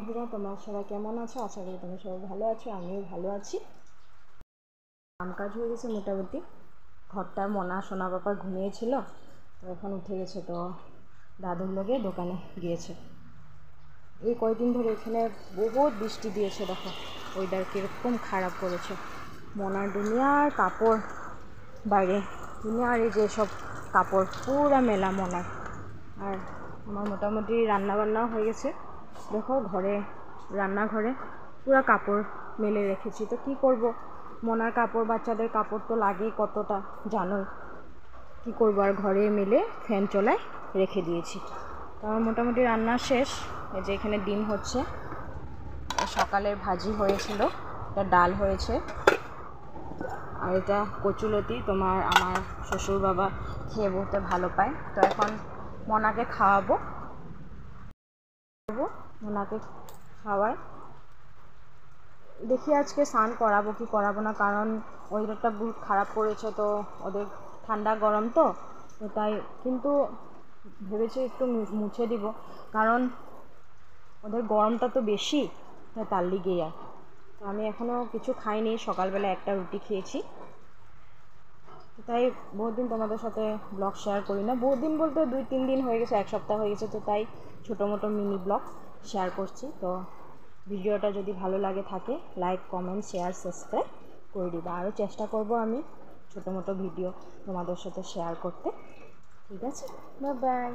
বন্ধুরা, তোমরা সবাই কেমন আছো? আশা করি তোমরা সবাই ভালো আছো, আমিও ভালো আছি। কাজ হয়ে গেছে মোটামুটি। ঘরটার মনা সোনা বাবা ঘুমিয়েছিল, তো এখন উঠে গেছে, তো দাদুর লগে দোকানে গিয়েছে। এই কয়েকদিন ধরে এখানে বহুত বৃষ্টি দিয়েছে, দেখো ওয়েদার কীরকম খারাপ করেছে। মনার দুনিয়ার কাপড় বাইরে, দুনিয়ার এই যে সব কাপড় পুরা মেলা মনার। আর আমার মোটামুটি রান্নাবান্নাও হয়ে গেছে। দেখো ঘরে, রান্নাঘরে পুরো কাপড় মেলে রেখেছি। তো কি করব, মনার কাপড়, বাচ্চাদের কাপড় তো লাগেই কতটা, জানোই। কি করব, আর ঘরে মেলে ফ্যান চলায় রেখে দিয়েছি। তো আমার মোটামুটি রান্না শেষ। এই যে এখানে ডিম হচ্ছে, সকালের ভাজি হয়েছিল, এটা ডাল হয়েছে, আর এটা কচুলতি। আমার শ্বশুর বাবা খেয়ে বলতে ভালো পায়, তো এখন মনাকে খাওয়াবো। ওনাকে খাওয়ায় দেখি আজকে স্নান করাবো কি করাবো না, কারণ ওয়েদারটা বহুত খারাপ করেছে, তো ওদের ঠান্ডা গরম তো তাই। কিন্তু ভেবেছি একটু মুছে দিব, কারণ ওদের গরমটা তো বেশি, তার লিগেই। আর তো আমি এখনও কিছু খাইনি, সকালবেলা একটা রুটি খেয়েছি। তাই বহুদিন তোমাদের সাথে ব্লগ শেয়ার করি না, বহুদিন বলতে 2-3 দিন হয়ে গেছে, 1 সপ্তাহ হয়ে গেছে। তো তাই ছোটো মোটো মিনি ব্লগ শেয়ার করছি। তো ভিডিওটা যদি ভালো লাগে থাকে, লাইক, কমেন্ট, শেয়ার, সাবস্ক্রাইব করে দিবা। আরও চেষ্টা করব আমি ছোটো মোটো ভিডিও তোমাদের সাথে শেয়ার করতে। ঠিক আছে, বাই বাই।